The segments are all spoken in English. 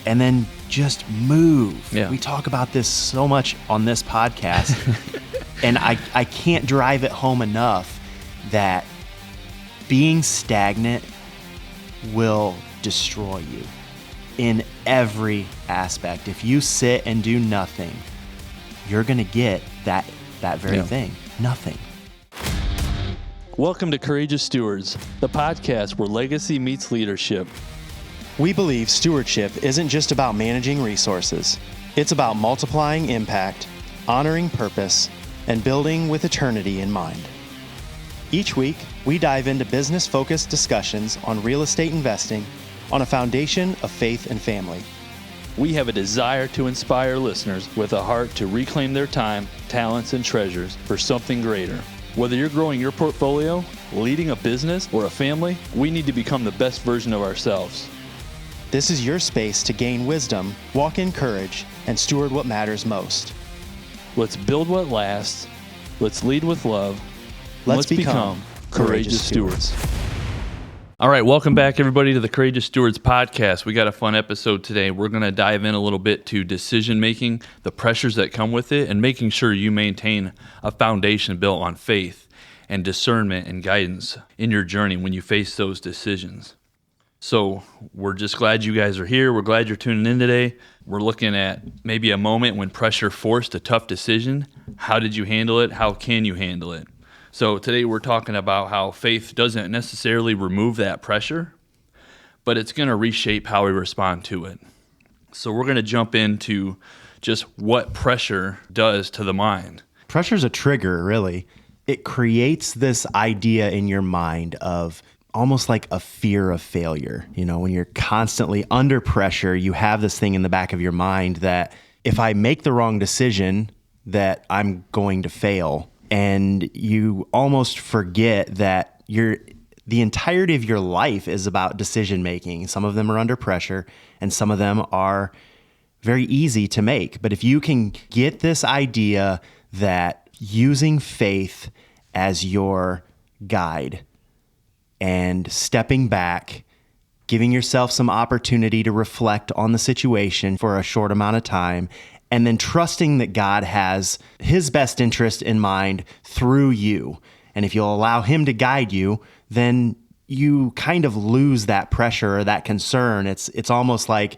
and then just move. Yeah. We talk about this so much on this podcast, and I can't drive it home enough that being stagnant will destroy you in every aspect. If you sit and do nothing, you're going to get that very thing, nothing. Welcome to Courageous Stewards, the podcast where legacy meets leadership. We believe stewardship isn't just about managing resources. It's about multiplying impact, honoring purpose, and building with eternity in mind. Each week, we dive into business-focused discussions on real estate investing on a foundation of faith and family. We have a desire to inspire listeners with a heart to reclaim their time, talents, and treasures for something greater. Whether you're growing your portfolio, leading a business, or a family, we need to become the best version of ourselves. This is your space to gain wisdom, walk in courage, and steward what matters most. Let's build what lasts. Let's lead with love. Let's become courageous stewards. All right, welcome back, everybody, to the Courageous Stewards podcast. We got a fun episode today. We're going to dive in a little bit to decision-making, the pressures that come with it, and making sure you maintain a foundation built on faith and discernment and guidance in your journey when you face those decisions. So we're just glad you guys are here. We're glad you're tuning in today. We're looking at maybe a moment when pressure forced a tough decision. How did you handle it? How can you handle it? So today we're talking about how faith doesn't necessarily remove that pressure, but it's going to reshape how we respond to it. So we're going to jump into just what pressure does to the mind. Pressure's a trigger, really. It creates this idea in your mind of almost like a fear of failure. You know, when you're constantly under pressure, you have this thing in the back of your mind that if I make the wrong decision, that I'm going to fail. And you almost forget that the entirety of your life is about decision making. Some of them are under pressure and some of them are very easy to make. But if you can get this idea that using faith as your guide and stepping back, giving yourself some opportunity to reflect on the situation for a short amount of time, and then trusting that God has his best interest in mind through you. And if you'll allow him to guide you, then you kind of lose that pressure or that concern. It's almost like,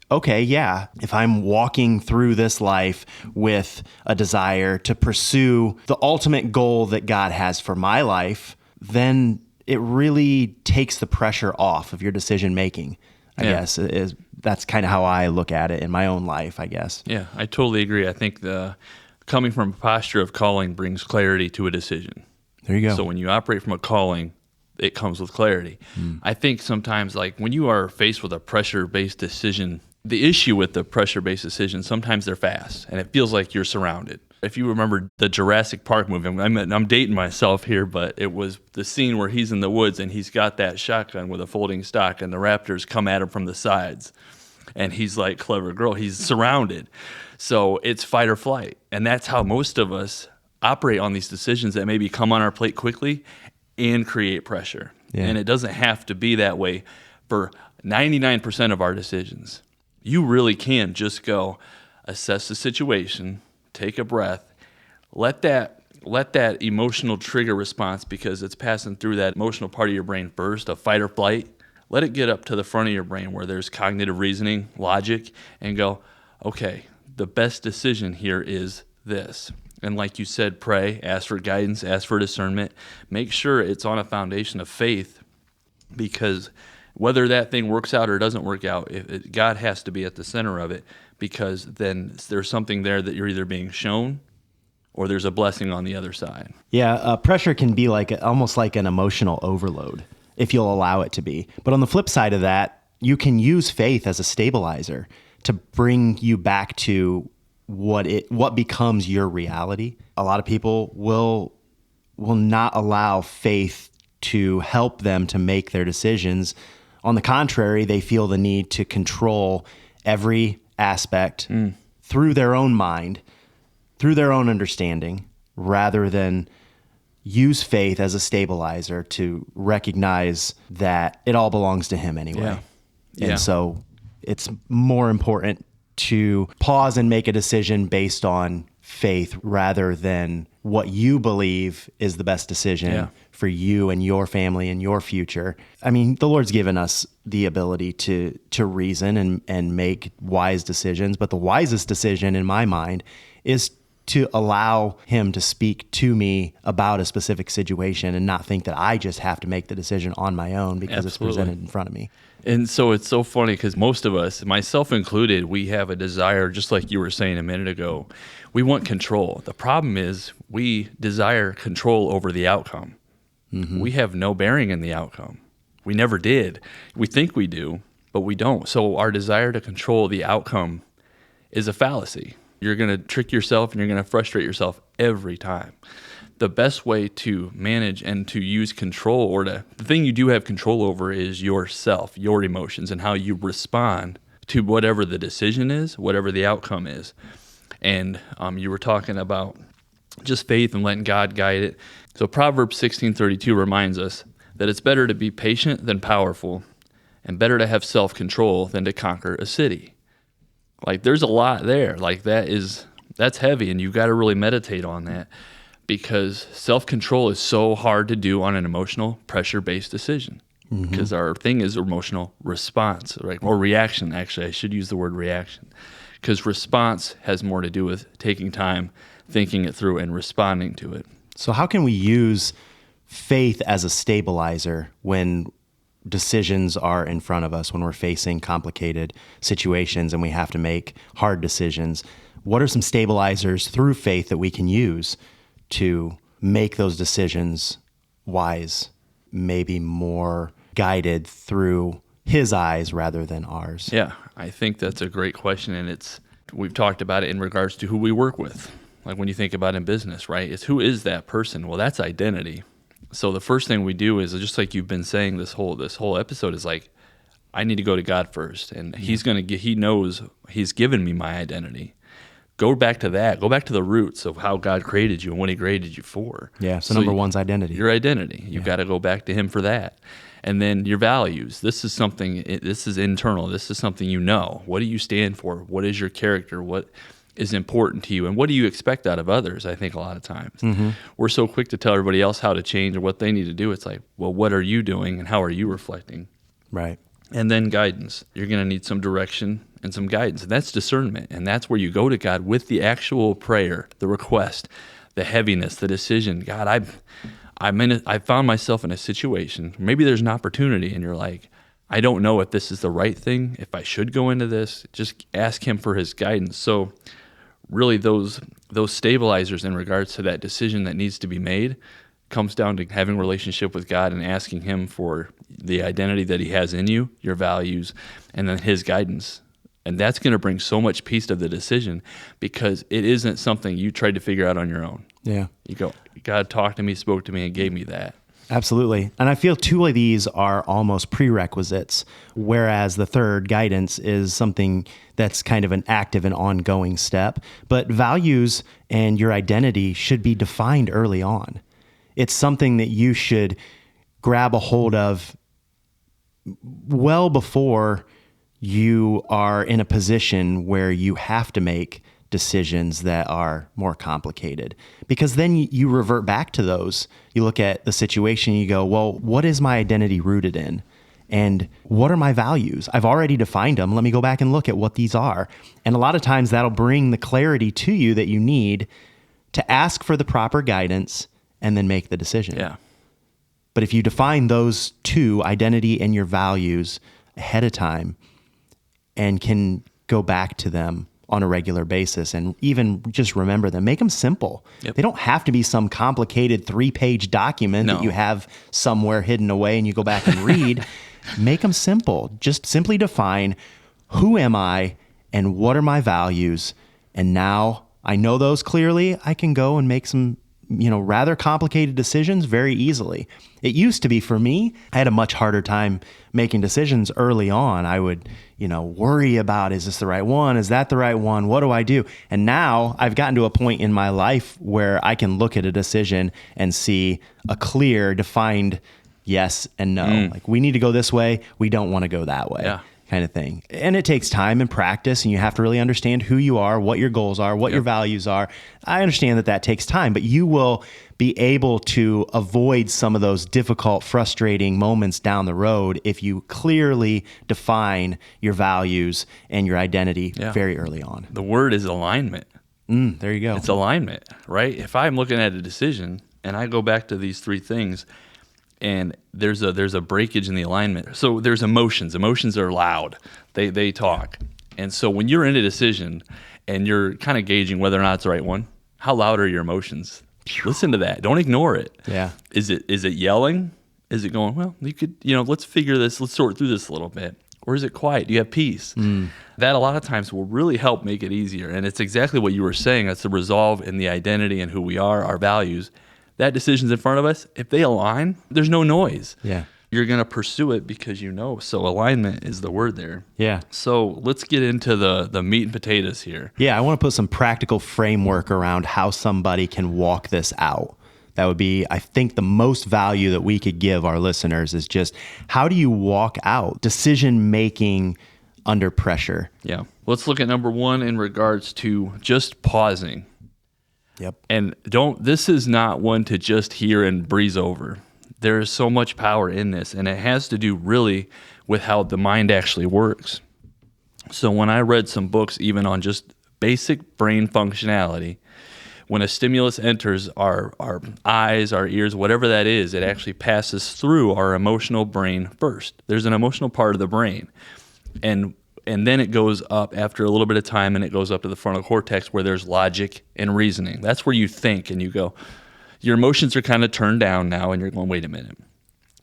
okay, yeah, if I'm walking through this life with a desire to pursue the ultimate goal that God has for my life, then it really takes the pressure off of your decision making. I guess that's kind of how I look at it in my own life, I guess. Yeah, I totally agree. I think coming from a posture of calling brings clarity to a decision. There you go. So when you operate from a calling, it comes with clarity. I think sometimes, like when you are faced with a pressure-based decision, the issue with the pressure-based decision, sometimes they're fast, and it feels like you're surrounded. If you remember the Jurassic Park movie, I'm dating myself here, but it was the scene where he's in the woods and he's got that shotgun with a folding stock and the raptors come at him from the sides. And he's like, clever girl, he's surrounded. So it's fight or flight. And that's how most of us operate on these decisions that maybe come on our plate quickly and create pressure. Yeah. And it doesn't have to be that way for 99% of our decisions. You really can just go assess the situation, take a breath, let that emotional trigger response, because it's passing through that emotional part of your brain first, of fight or flight, let it get up to the front of your brain where there's cognitive reasoning, logic, and go, okay, the best decision here is this. And like you said, pray, ask for guidance, ask for discernment, make sure it's on a foundation of faith, because whether that thing works out or doesn't work out, God has to be at the center of it, because then there's something there that you're either being shown or there's a blessing on the other side. Yeah, pressure can be almost like an emotional overload if you'll allow it to be. But on the flip side of that, you can use faith as a stabilizer to bring you back to what becomes your reality. A lot of people will not allow faith to help them to make their decisions. On the contrary, they feel the need to control every aspect through their own mind, through their own understanding, rather than use faith as a stabilizer to recognize that it all belongs to him anyway. Yeah. And so it's more important to pause and make a decision based on faith rather than what you believe is the best decision for you and your family and your future. I mean, the Lord's given us the ability to reason and make wise decisions, but the wisest decision in my mind is to allow him to speak to me about a specific situation and not think that I just have to make the decision on my own because it's presented in front of me. And so it's so funny because most of us, myself included, we have a desire, just like you were saying a minute ago, we want control. The problem is we desire control over the outcome. Mm-hmm. We have no bearing in the outcome. We never did. We think we do, but we don't. So our desire to control the outcome is a fallacy. You're going to trick yourself and you're going to frustrate yourself every time. The best way to manage and to use control, or the thing you do have control over, is yourself, your emotions, and how you respond to whatever the decision is, whatever the outcome is. And you were talking about just faith and letting God guide it. So Proverbs 16:32 reminds us that it's better to be patient than powerful, and better to have self-control than to conquer a city. Like, there's a lot there. Like, that's heavy, and you've got to really meditate on that, because self-control is so hard to do on an emotional, pressure-based decision. Because our thing is emotional response, right? Or reaction, actually. I should use the word reaction. Because response has more to do with taking time, thinking it through, and responding to it. So how can we use faith as a stabilizer when decisions are in front of us, when we're facing complicated situations and we have to make hard decisions? What are some stabilizers through faith that we can use to make those decisions wise, maybe more guided through his eyes rather than ours? Yeah, I think that's a great question, and we've talked about it in regards to who we work with. Like when you think about in business, right? It's who is that person? Well, that's identity. So the first thing we do is, just like you've been saying this whole episode, is like, I need to go to God first, and he knows he's given me my identity. Go back to that. Go back to the roots of how God created you and what he created you for. Yeah, so number one's identity. Your identity. You've got to go back to him for that. And then your values. This is internal. This is something you know. What do you stand for? What is your character? What is important to you? And what do you expect out of others? I think a lot of times. We're so quick to tell everybody else how to change or what they need to do. It's like, well, what are you doing and how are you reflecting? Right. And then guidance. You're going to need some direction and some guidance. And that's discernment. And that's where you go to God with the actual prayer, the request, the heaviness, the decision. God, I found myself in a situation. Maybe there's an opportunity and you're like, I don't know if this is the right thing, if I should go into this. Just ask him for his guidance. So really those stabilizers in regards to that decision that needs to be made comes down to having a relationship with God and asking him for the identity that he has in you, your values, and then his guidance. And that's going to bring so much peace to the decision, because it isn't something you tried to figure out on your own. Yeah. You go, God talked to me, spoke to me, and gave me that. Absolutely. And I feel two of these are almost prerequisites, whereas the third, guidance, is something that's kind of an active and ongoing step. But values and your identity should be defined early on. It's something that you should grab a hold of well before you are in a position where you have to make decisions that are more complicated, because then you revert back to those. You look at the situation, you go, well, what is my identity rooted in? And what are my values? I've already defined them. Let me go back and look at what these are. And a lot of times that'll bring the clarity to you that you need to ask for the proper guidance and then make the decision. Yeah. But if you define those two, identity and your values, ahead of time and can go back to them on a regular basis and even just remember them, make them simple. Yep. They don't have to be some complicated 3-page document that you have somewhere hidden away and you go back and read. Make them simple. Just simply define, who am I and what are my values? And now I know those clearly. I can go and make some rather complicated decisions very easily. It used to be, for me, I had a much harder time making decisions early on. I would, worry about, is this the right one? Is that the right one? What do I do? And now I've gotten to a point in my life where I can look at a decision and see a clear, defined yes and no. Like, we need to go this way. We don't want to go that way. Yeah. kind of thing. And it takes time and practice, and you have to really understand who you are, what your goals are, what your values are. I understand that takes time, but you will be able to avoid some of those difficult, frustrating moments down the road if you clearly define your values and your identity very early on. The word is alignment. There you go. It's alignment, right? If I'm looking at a decision and I go back to these three things, and there's a breakage in the alignment. So there's emotions. Emotions are loud. They talk. And so when you're in a decision and you're kind of gauging whether or not it's the right one, how loud are your emotions? Listen to that. Don't ignore it. Yeah. Is it yelling? Is it going, well, you could, let's figure this, let's sort through this a little bit. Or is it quiet? Do you have peace? That a lot of times will really help make it easier. And it's exactly what you were saying. That's the resolve in the identity and who we are, our values. That decision's in front of us. If they align, there's no noise. Yeah. You're going to pursue it because you know. So alignment is the word there. Yeah. So let's get into the meat and potatoes here. Yeah, I want to put some practical framework around how somebody can walk this out. That would be, I think, the most value that we could give our listeners is just how do you walk out decision making under pressure? Yeah. Let's look at number one in regards to just pausing. Yep. And this is not one to just hear and breeze over. There is so much power in this, and it has to do really with how the mind actually works. So when I read some books even on just basic brain functionality, when a stimulus enters our eyes, our ears, whatever that is, it actually passes through our emotional brain first. There's an emotional part of the brain. And then it goes up after a little bit of time, and it goes up to the frontal cortex where there's logic and reasoning. That's where you think and you go, your emotions are kind of turned down now, and you're going, wait a minute,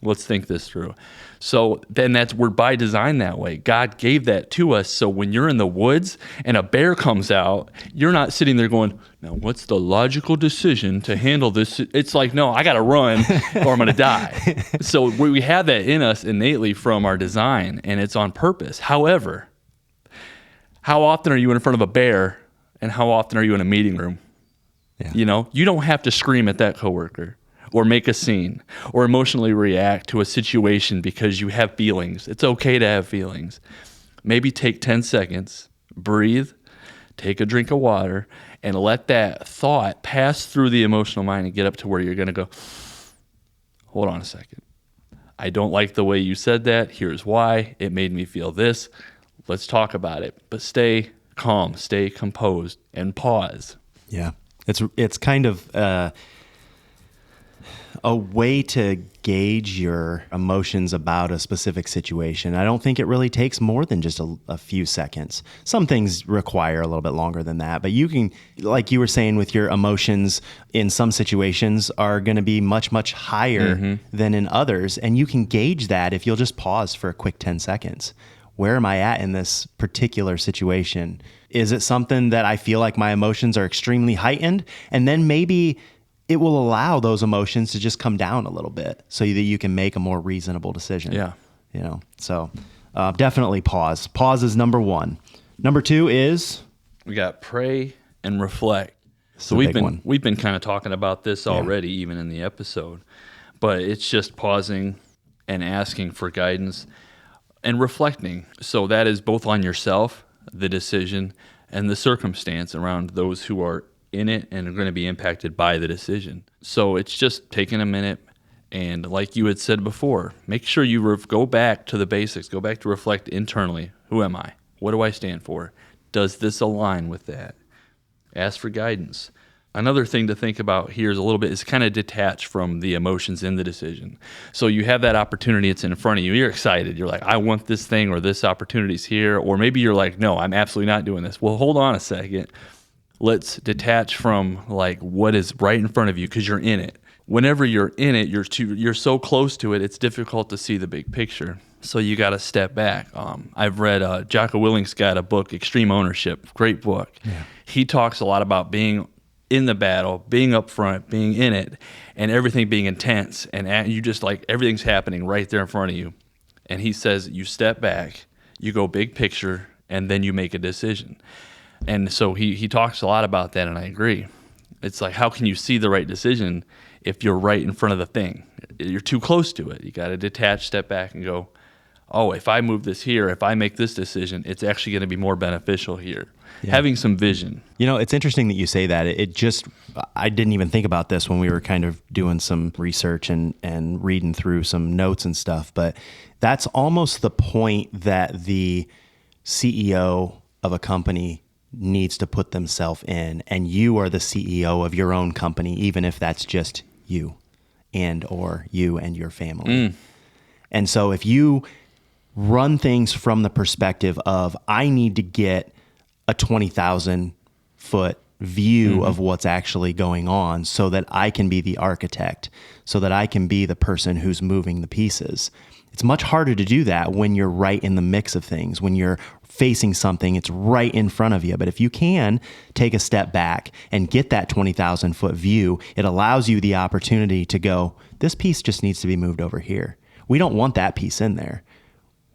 let's think this through. So then we're by design that way. God gave that to us. So when you're in the woods and a bear comes out, you're not sitting there going, now what's the logical decision to handle this? It's like, no, I got to run or I'm going to die. So we have that in us innately from our design, and it's on purpose. However, how often are you in front of a bear, and how often are you in a meeting room? Yeah. You don't have to scream at that coworker or make a scene or emotionally react to a situation because you have feelings. It's okay to have feelings. Maybe take 10 seconds, breathe, take a drink of water, and let that thought pass through the emotional mind and get up to where you're going to go, hold on a second. I don't like the way you said that. Here's why. It made me feel this. Let's talk about it. But stay calm, stay composed, and pause. Yeah. It's kind of a way to gauge your emotions about a specific situation. I don't think it really takes more than just a few seconds. Some things require a little bit longer than that, but you can, like you were saying with your emotions in some situations are going to be much, much higher than in others. And you can gauge that if you'll just pause for a quick 10 seconds. Where am I at in this particular situation? Is it something that I feel like my emotions are extremely heightened? And then maybe it will allow those emotions to just come down a little bit so that you can make a more reasonable decision. Yeah. So definitely pause. Pause is number one. Number two is? We got pray and reflect. So we've been kind of talking about this already, even in the episode, but it's just pausing and asking for guidance and reflecting. So that is both on yourself, the decision, and the circumstance around those who are in it and are going to be impacted by the decision. So it's just taking a minute, and like you had said before, make sure you go back to the basics, go back to reflect internally. Who am I? What do I stand for? Does this align with that? Ask for guidance. Another thing to think about here is a little bit is kind of detach from the emotions in the decision. So you have that opportunity, it's in front of you. You're excited. You're like, I want this thing, or this opportunity's here. Or maybe you're like, no, I'm absolutely not doing this. Well, hold on a second. Let's detach from like what is right in front of you because you're in it. Whenever you're in it, you're so close to it, it's difficult to see the big picture. So you got to step back. I've read Jocko Willink's got a book, Extreme Ownership, great book. Yeah. He talks a lot about being in the battle, being up front, being in it, and everything being intense. And you just like everything's happening right there in front of you. And he says you step back, you go big picture, and then you make a decision. And so he talks a lot about that, and I agree. It's like, how can you see the right decision if you're right in front of the thing? You're too close to it. You got to detach, step back, and go, oh, if I move this here, if I make this decision, it's actually going to be more beneficial here. Yeah. Having some vision. It's interesting that you say that. I didn't even think about this when we were kind of doing some research and reading through some notes and stuff, but that's almost the point that the CEO of a company needs to put themselves in, and you are the CEO of your own company, even if that's just you or you and your family. And so if you run things from the perspective of, I need to get a 20,000 foot view of what's actually going on so that I can be the architect, so that I can be the person who's moving the pieces. It's much harder to do that when you're right in the mix of things, when you're facing something, it's right in front of you. But if you can take a step back and get that 20,000 foot view, it allows you the opportunity to go, this piece just needs to be moved over here. We don't want that piece in there.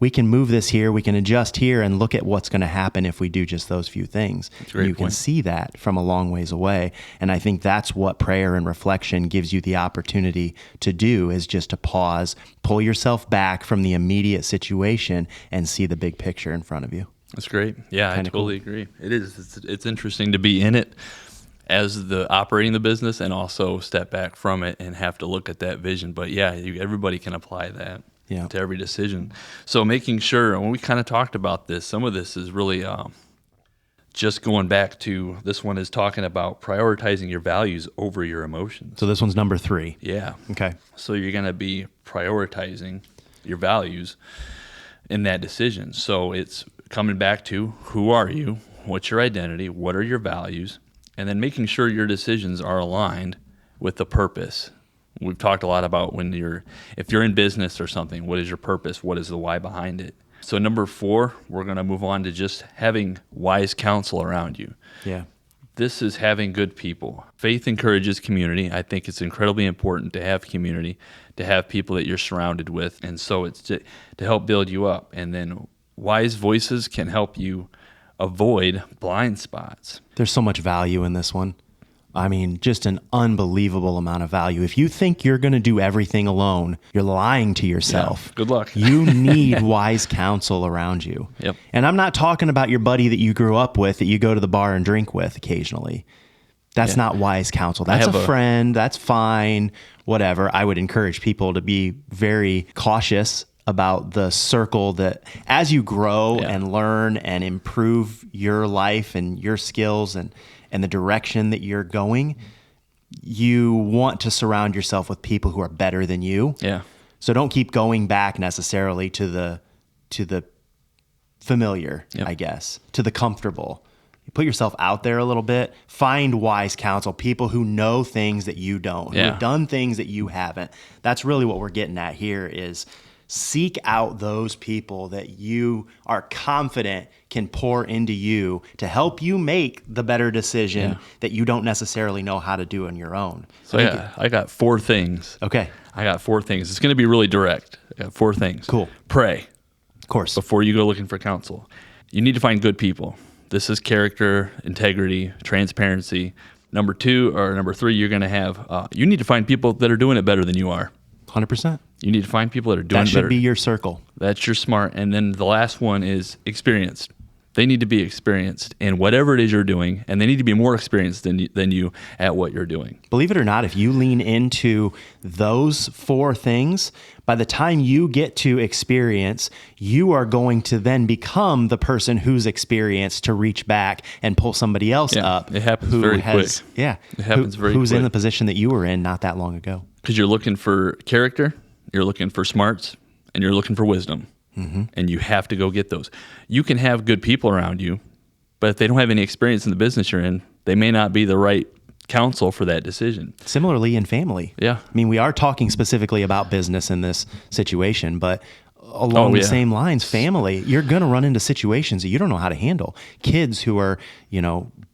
We can move this here, we can adjust here, and look at what's going to happen if we do just those few things. You can see that from a long ways away. And I think that's what prayer and reflection gives you the opportunity to do, is just to pause, pull yourself back from the immediate situation and see the big picture in front of you. That's great. Yeah, I totally agree. It is. It's interesting to be in it as the operating the business and also step back from it and have to look at that vision. But yeah, everybody can apply that. To every decision. So making sure, when we kind of talked about this, some of this is really just going back to, this one is talking about prioritizing your values over your emotions. So this one's number 3. Yeah. Okay. So you're going to be prioritizing your values in that decision. So it's coming back to, who are you? What's your identity? What are your values? And then making sure your decisions are aligned with the purpose. We've talked a lot about if you're in business or something, what is your purpose? What is the why behind it? So number 4, we're going to move on to just having wise counsel around you. Yeah. This is having good people. Faith encourages community. I think it's incredibly important to have community, to have people that you're surrounded with. And so it's to help build you up. And then wise voices can help you avoid blind spots. There's so much value in this one. I mean, just an unbelievable amount of value. If you think you're going to do everything alone, you're lying to yourself. Yeah, good luck. You need wise counsel around you. Yep. And I'm not talking about your buddy that you grew up with, that you go to the bar and drink with occasionally. That's not wise counsel. That's a friend. That's fine. Whatever. I would encourage people to be very cautious about the circle that, as you grow and learn and improve your life and your skills and the direction that you're going, you want to surround yourself with people who are better than you. Yeah. So don't keep going back necessarily to the familiar, I guess, to the comfortable. You put yourself out there a little bit, find wise counsel, people who know things that you don't, who have done things that you haven't. That's really what we're getting at here, is seek out those people that you are confident can pour into you to help you make the better decision that you don't necessarily know how to do on your own. So I got 4 things. Okay. I got 4 things. It's going to be really direct. I got 4 things. Cool. Pray. Of course. Before you go looking for counsel. You need to find good people. This is character, integrity, transparency. Number 2 or number 3, you're going to have, you need to find people that are doing it better than you are. 100%. You need to find people that are doing better. That should be your circle. That's your smart. And then the last one is experienced. They need to be experienced in whatever it is you're doing, and they need to be more experienced than you at what you're doing. Believe it or not, if you lean into those 4 things, by the time you get to experience, you are going to then become the person who's experienced to reach back and pull somebody else up. It happens very quick. Yeah. It happens very quick. Who's in the position that you were in not that long ago. Because you're looking for character, you're looking for smarts, and you're looking for wisdom. Mm-hmm. And you have to go get those. You can have good people around you, but if they don't have any experience in the business you're in, they may not be the right counsel for that decision. Similarly in family. Yeah. I mean, we are talking specifically about business in this situation, but along the same lines, family, you're going to run into situations that you don't know how to handle. Kids who are,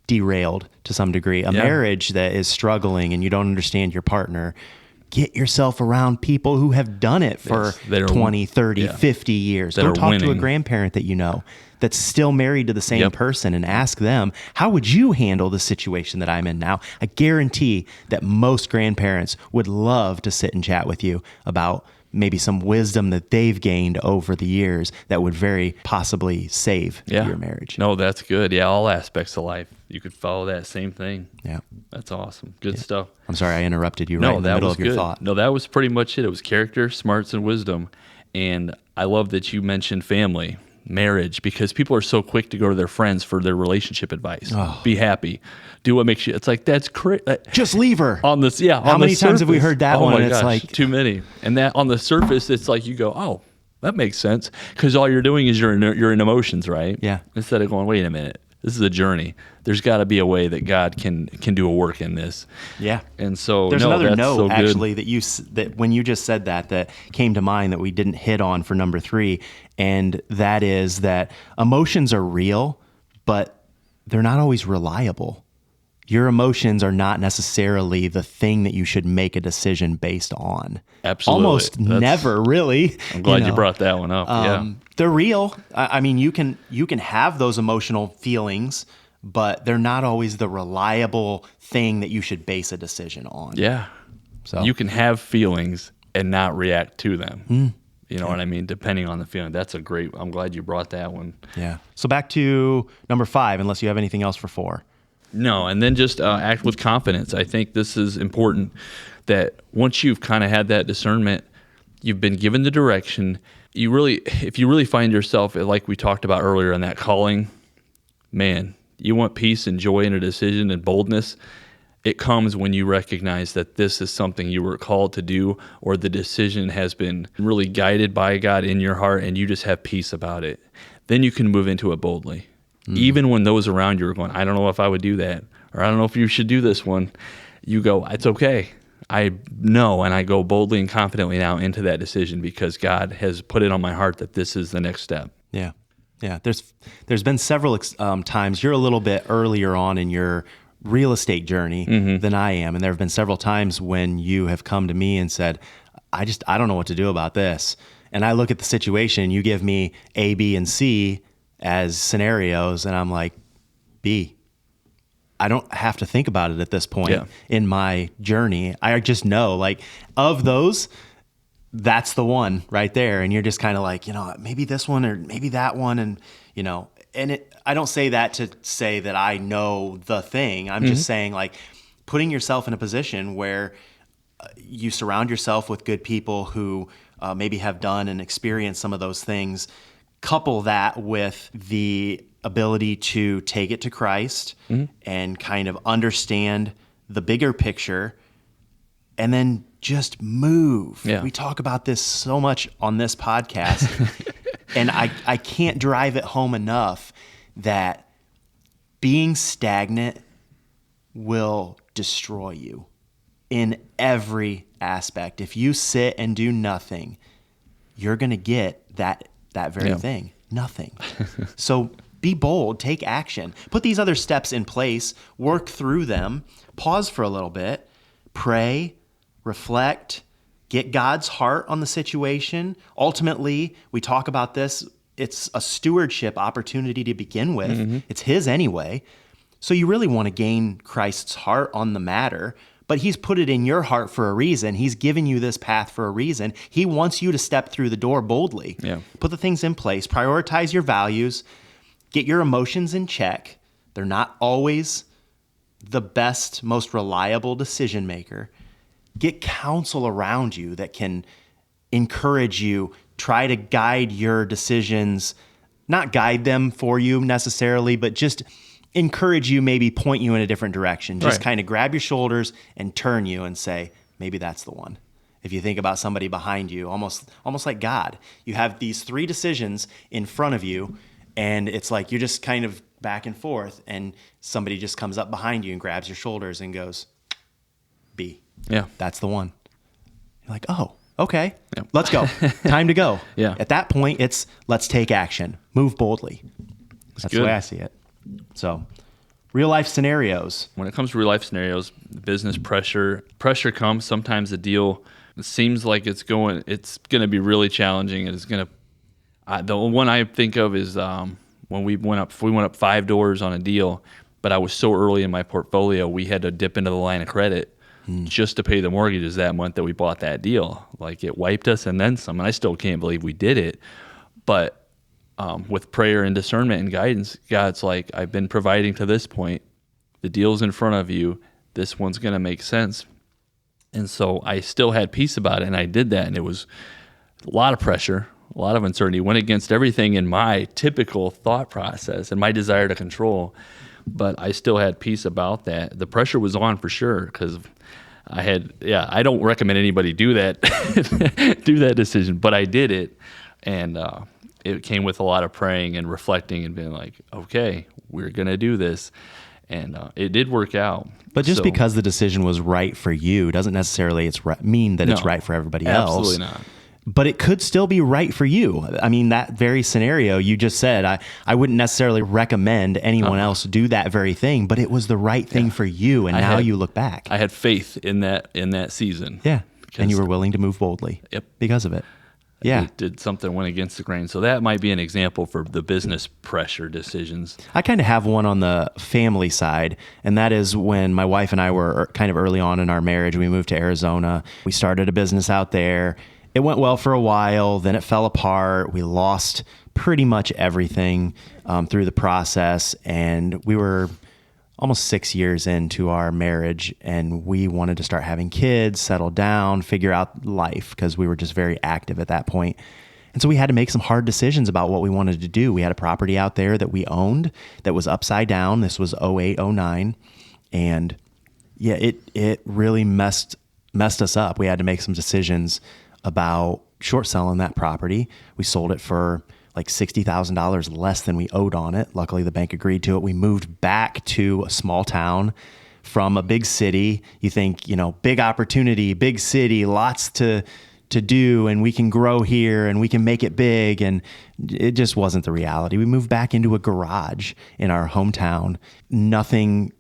derailed to some degree, a marriage that is struggling and you don't understand your partner. Get yourself around people who have done it for 20, 30, 50 years. Go talk to a grandparent that you know that's still married to the same person and ask them, how would you handle the situation that I'm in now? I guarantee that most grandparents would love to sit and chat with you about maybe some wisdom that they've gained over the years that would very possibly save your marriage. No, that's good. Yeah, all aspects of life. You could follow that same thing. Yeah. That's awesome. Good stuff. I'm sorry I interrupted you right in the middle of your thought. No, that was pretty much it. It was character, smarts, and wisdom. And I love that you mentioned family, marriage, because people are so quick to go to their friends for their relationship advice. Oh. Be happy. Do what makes you. It's like, that's crazy. Just leave her. On this, yeah. How many times have we heard that one? My gosh, it's like too many. And that on the surface, it's like you go, oh, that makes sense, because all you're doing is you're in emotions, right? Yeah. Instead of going, wait a minute, this is a journey. There's got to be a way that God can do a work in this. Yeah. And so there's another note so actually that when you just said that came to mind that we didn't hit on for number 3, and that is that emotions are real, but they're not always reliable. Your emotions are not necessarily the thing that you should make a decision based on. Absolutely. Almost never, really. I'm glad you brought that one up. They're real. I mean, you can have those emotional feelings, but they're not always the reliable thing that you should base a decision on. Yeah. So you can have feelings and not react to them. You know what I mean? Depending on the feeling. I'm glad you brought that one. Yeah. So back to number 5, unless you have anything else for 4. No, and then just act with confidence. I think this is important, that once you've kind of had that discernment, you've been given the direction, if you really find yourself, like we talked about earlier in that calling, man, you want peace and joy in a decision and boldness. It comes when you recognize that this is something you were called to do, or the decision has been really guided by God in your heart, and you just have peace about it. Then you can move into it boldly. Even when those around you are going, I don't know if I would do that, or I don't know if you should do this one, you go, it's okay. I know, and I go boldly and confidently now into that decision because God has put it on my heart that this is the next step. Yeah. Yeah. There's been several times, you're a little bit earlier on in your real estate journey than I am. And there have been several times when you have come to me and said, I don't know what to do about this. And I look at the situation, you give me A, B, and C as scenarios, and I'm like, B. I don't have to think about it at this point in my journey. I just know, like, of those, that's the one right there. And you're just kind of like, maybe this one or maybe that one. And, I don't say that to say that I know the thing. I'm just saying, like, putting yourself in a position where you surround yourself with good people who maybe have done and experienced some of those things. Couple that with the ability to take it to Christ and kind of understand the bigger picture, and then just move. Yeah. We talk about this so much on this podcast, and I can't drive it home enough that being stagnant will destroy you in every aspect. If you sit and do nothing, you're going to get that very thing, nothing. So be bold, take action, put these other steps in place, work through them, pause for a little bit, pray, reflect, get God's heart on the situation. Ultimately, we talk about this, it's a stewardship opportunity to begin with. It's His anyway. So you really want to gain Christ's heart on the matter. But He's put it in your heart for a reason. He's given you this path for a reason. He wants you to step through the door boldly. Yeah. Put the things in place. Prioritize your values. Get your emotions in check. They're not always the best, most reliable decision maker. Get counsel around you that can encourage you. Try to guide your decisions. Not guide them for you necessarily, but just encourage you, maybe point you in a different direction. Just kind of grab your shoulders and turn you and say, maybe that's the one. If you think about somebody behind you, almost like God, you have these 3 decisions in front of you, and it's like you're just kind of back and forth, and somebody just comes up behind you and grabs your shoulders and goes, B. Yeah. That's the one. You're like, oh, okay, let's go. Time to go. At that point, it's let's take action. Move boldly. That's the way I see it. So, real life scenarios. When it comes to real life scenarios, business pressure comes. Sometimes the deal seems like it's going to be really challenging, and it's going to. The one I think of is when we went up 5 doors on a deal, but I was so early in my portfolio, we had to dip into the line of credit just to pay the mortgages that month that we bought that deal. Like, it wiped us and then some. And I still can't believe we did it. But with prayer and discernment and guidance, God's like, I've been providing to this point. The deal's in front of you. This one's going to make sense. And so I still had peace about it, and I did that. And it was a lot of pressure, a lot of uncertainty, went against everything in my typical thought process and my desire to control. But I still had peace about that. The pressure was on for sure, because I don't recommend anybody do that, do that decision, but I did it. And it came with a lot of praying and reflecting and being like, okay, we're going to do this. And it did work out. But just because the decision was right for you doesn't necessarily mean that it's right for everybody else. Absolutely not. But it could still be right for you. I mean, that very scenario you just said, I wouldn't necessarily recommend anyone else do that very thing, but it was the right thing for you. And now you look back. I had faith in that season. Yeah. And you were willing to move boldly because of it. Yeah. It went against the grain. So that might be an example for the business pressure decisions. I kind of have one on the family side, and that is when my wife and I were kind of early on in our marriage. We moved to Arizona. We started a business out there. It went well for a while, then it fell apart. We lost pretty much everything through the process, and we were almost 6 years into our marriage, and we wanted to start having kids, settle down, figure out life, because we were just very active at that point. And so we had to make some hard decisions about what we wanted to do. We had a property out there that we owned that was upside down. This was 08, 09. And yeah, it really messed us up. We had to make some decisions about short selling that property. We sold it for like $60,000 less than we owed on it. Luckily, the bank agreed to it. We moved back to a small town from a big city. You think, big opportunity, big city, lots to do, and we can grow here and we can make it big. And it just wasn't the reality. We moved back into a garage in our hometown. Nothing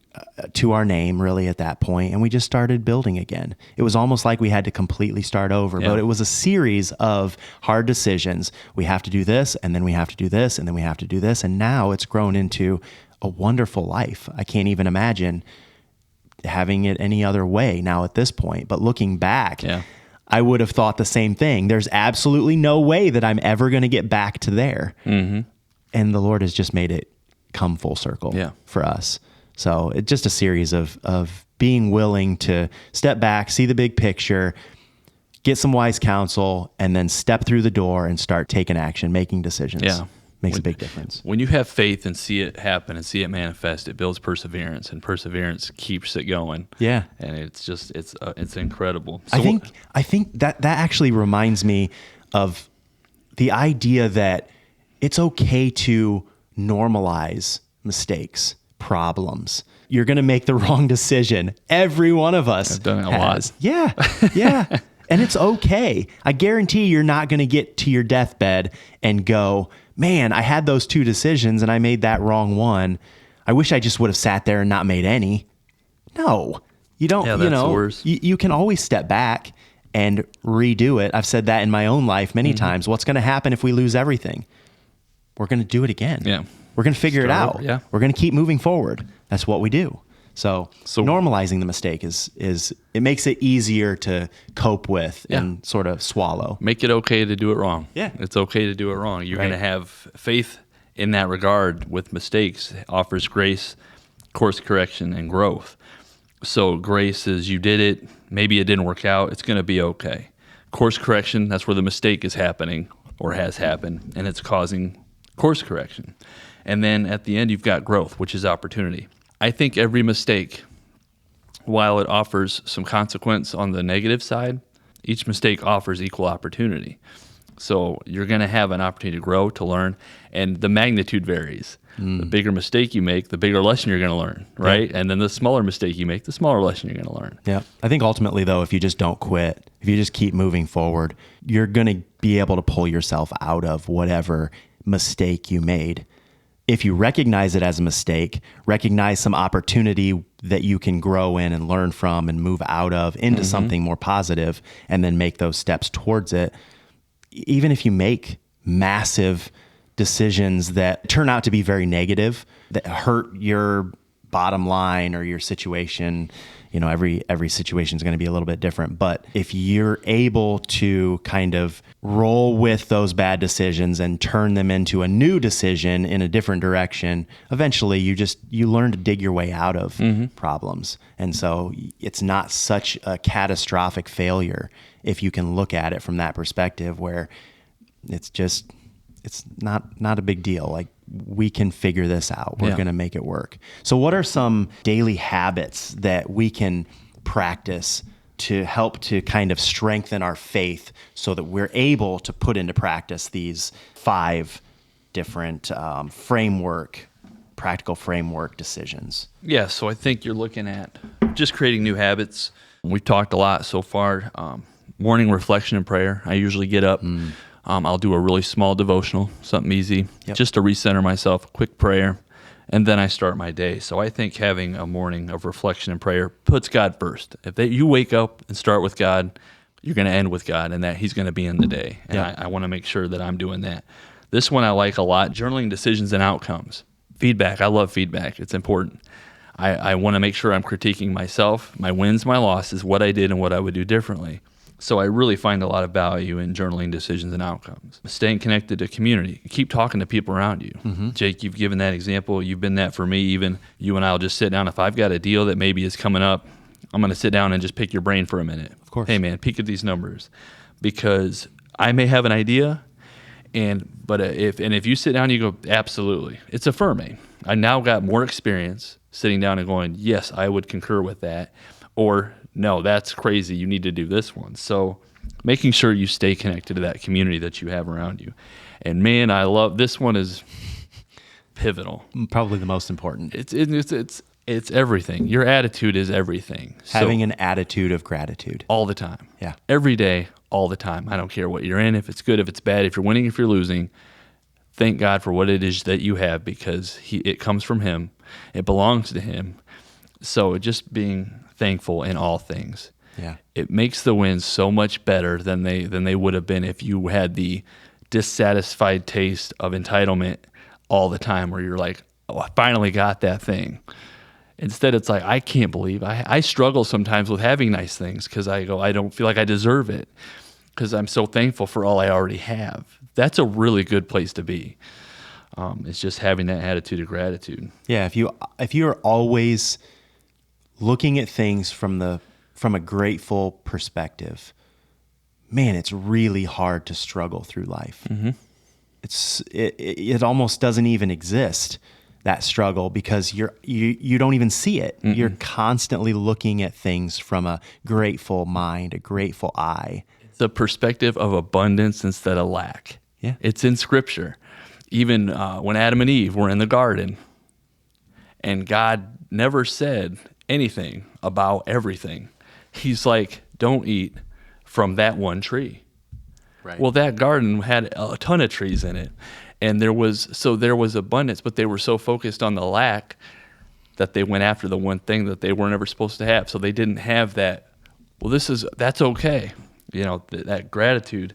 to our name really at that point, and we just started building again. It was almost like we had to completely start over, but it was a series of hard decisions. We have to do this, and then we have to do this, and then we have to do this, and now it's grown into a wonderful life. I can't even imagine having it any other way now at this point, but looking back, I would have thought the same thing. There's absolutely no way that I'm ever going to get back to there. Mm-hmm. And the Lord has just made it come full circle for us. So it's just a series of being willing to step back, see the big picture, get some wise counsel, and then step through the door and start taking action, making decisions. Yeah. Makes a big difference. When you have faith and see it happen and see it manifest, it builds perseverance, and perseverance keeps it going. Yeah. And it's incredible. So I think that actually reminds me of the idea that it's okay to normalize mistakes, problems. You're going to make the wrong decision. Every one of us I've done it a lot. Yeah. Yeah. And it's okay. I guarantee you're not going to get to your deathbed and go, man, I had those two decisions and I made that wrong one. I wish I just would have sat there and not made any. No, you don't, you can always step back and redo it. I've said that in my own life many times. What's going to happen if we lose everything? We're going to do it again. Yeah. We're going to figure it out. Yeah. We're going to keep moving forward. That's what we do. So normalizing the mistake is it makes it easier to cope with and sort of swallow. Make it okay to do it wrong. Yeah. It's okay to do it wrong. You're going to have faith in that regard with mistakes. It offers grace, course correction, and growth. So grace is you did it, maybe it didn't work out, it's going to be okay. Course correction, that's where the mistake is happening or has happened, and it's causing course correction. And then at the end, you've got growth, which is opportunity. I think every mistake, while it offers some consequence on the negative side, each mistake offers equal opportunity. So you're going to have an opportunity to grow, to learn, and the magnitude varies. The bigger mistake you make, the bigger lesson you're going to learn, right? Yeah. And then the smaller mistake you make, the smaller lesson you're going to learn. Yeah. I think ultimately, though, if you just don't quit, if you just keep moving forward, you're going to be able to pull yourself out of whatever mistake you made. If you recognize it as a mistake, recognize some opportunity that you can grow in and learn from and move out of into something more positive, and then make those steps towards it. Even if you make massive decisions that turn out to be very negative, that hurt your bottom line or your situation. Every situation is going to be a little bit different. But if you're able to kind of roll with those bad decisions and turn them into a new decision in a different direction, eventually you learn to dig your way out of problems. And so it's not such a catastrophic failure if you can look at it from that perspective, where it's not a big deal. Like, we can figure this out. We're going to make it work. So what are some daily habits that we can practice to help to kind of strengthen our faith so that we're able to put into practice these 5 different practical framework decisions? Yeah, so I think you're looking at just creating new habits. We've talked a lot so far. Morning reflection and prayer. I usually get up. I'll do a really small devotional, something easy, just to recenter myself, a quick prayer, and then I start my day. So I think having a morning of reflection and prayer puts God first. If you wake up and start with God, you're going to end with God, and that He's going to be in the day. And I want to make sure that I'm doing that. This one I like a lot, journaling decisions and outcomes. Feedback. I love feedback. It's important. I want to make sure I'm critiquing myself, my wins, my losses, what I did and what I would do differently. So I really find a lot of value in journaling decisions and outcomes. Staying connected to community. Keep talking to people around you. Jake, you've given that example. You've been that for me. Even you and I will just sit down. If I've got a deal that maybe is coming up, I'm going to sit down and just pick your brain for a minute. Of course. Hey, man, peek at these numbers. Because I may have an idea, but if you sit down and you go, absolutely, it's affirming. I now got more experience sitting down and going, yes, I would concur with that. Or, no, that's crazy. You need to do this one. So making sure you stay connected to that community that you have around you. And man, I love this one is pivotal. Probably the most important. It's everything. Your attitude is everything. Having an attitude of gratitude. All the time. Yeah. Every day, all the time. I don't care what you're in, if it's good, if it's bad, if you're winning, if you're losing. Thank God for what it is that you have, because it comes from Him. It belongs to Him. So just being thankful in all things. Yeah. It makes the wins so much better than they would have been if you had the dissatisfied taste of entitlement all the time, where you're like, oh, I finally got that thing. Instead, it's like, I can't believe I struggle sometimes with having nice things, because I don't feel like I deserve it, because I'm so thankful for all I already have. That's a really good place to be. It's just having that attitude of gratitude. Yeah. If you're always looking at things from a grateful perspective, man, it's really hard to struggle through life. It almost doesn't even exist, that struggle, because you don't even see it. You're constantly looking at things from a grateful mind, a grateful eye. It's a perspective of abundance instead of lack. Yeah, it's in Scripture. Even when Adam and Eve were in the garden, and God never said anything about everything. He's like, don't eat from that one tree. Right. Well, that garden had a ton of trees in it, and there was abundance, but they were so focused on the lack that they went after the one thing that they weren't ever supposed to have. So they didn't have that. Well, that's okay. That gratitude,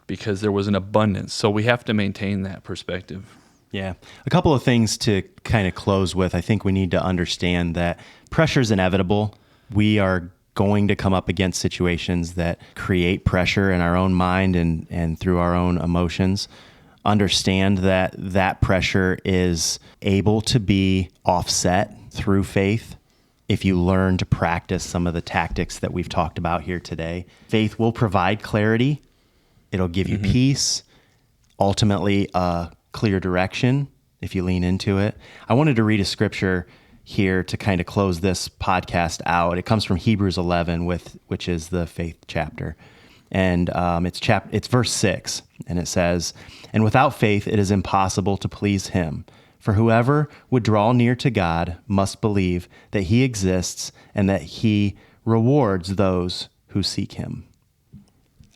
because there was an abundance. So we have to maintain that perspective. Yeah. A couple of things to kind of close with. I think we need to understand that pressure is inevitable. We are going to come up against situations that create pressure in our own mind and through our own emotions. Understand that pressure is able to be offset through faith if you learn to practice some of the tactics that we've talked about here today. Faith will provide clarity. It'll give you peace, ultimately clear direction if you lean into it. I wanted to read a scripture here to kind of close this podcast out. It comes from Hebrews 11, which is the faith chapter. And it's verse 6, and it says, "And without faith it is impossible to please Him. For whoever would draw near to God must believe that He exists and that He rewards those who seek Him."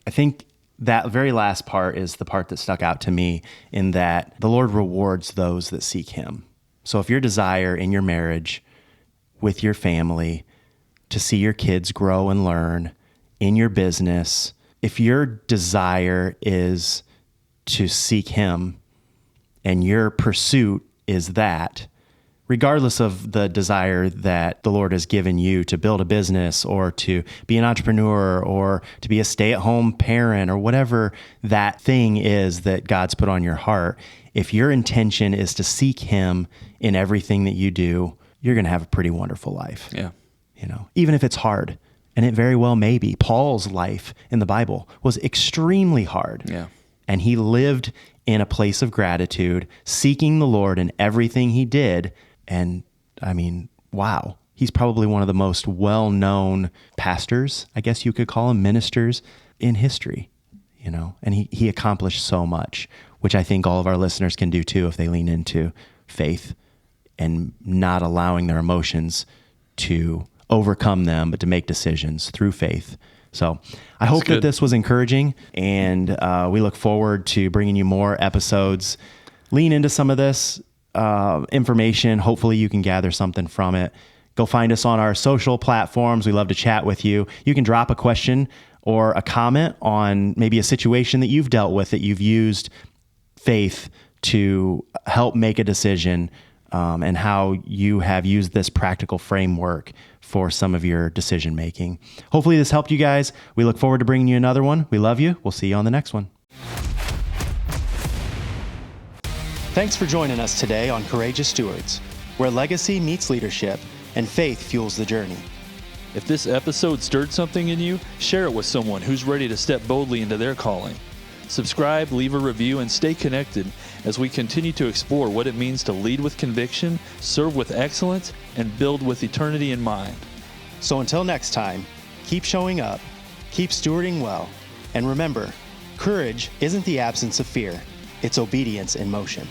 I think that very last part is the part that stuck out to me, in that the Lord rewards those that seek Him. So if your desire in your marriage, with your family, to see your kids grow and learn, in your business, if your desire is to seek Him and your pursuit is that, regardless of the desire that the Lord has given you to build a business or to be an entrepreneur or to be a stay-at-home parent or whatever that thing is that God's put on your heart, if your intention is to seek Him in everything that you do, you're going to have a pretty wonderful life. Yeah. Even if it's hard, and it very well may be. Paul's life in the Bible was extremely hard. Yeah. And he lived in a place of gratitude, seeking the Lord in everything he did. And I mean, wow, he's probably one of the most well-known pastors, I guess you could call him, ministers in history, and he accomplished so much, which I think all of our listeners can do too if they lean into faith and not allowing their emotions to overcome them, but to make decisions through faith. So I hope that this was encouraging, and we look forward to bringing you more episodes. Lean into some of this information. Hopefully you can gather something from it. Go find us on our social platforms. We love to chat with you. You can drop a question or a comment on maybe a situation that you've dealt with, that you've used faith to help make a decision, and how you have used this practical framework for some of your decision making. Hopefully this helped you guys. We look forward to bringing you another one. We love you. We'll see you on the next one. Thanks for joining us today on Courageous Stewards, where legacy meets leadership and faith fuels the journey. If this episode stirred something in you, share it with someone who's ready to step boldly into their calling. Subscribe, leave a review, and stay connected as we continue to explore what it means to lead with conviction, serve with excellence, and build with eternity in mind. So until next time, keep showing up, keep stewarding well, and remember, courage isn't the absence of fear, it's obedience in motion.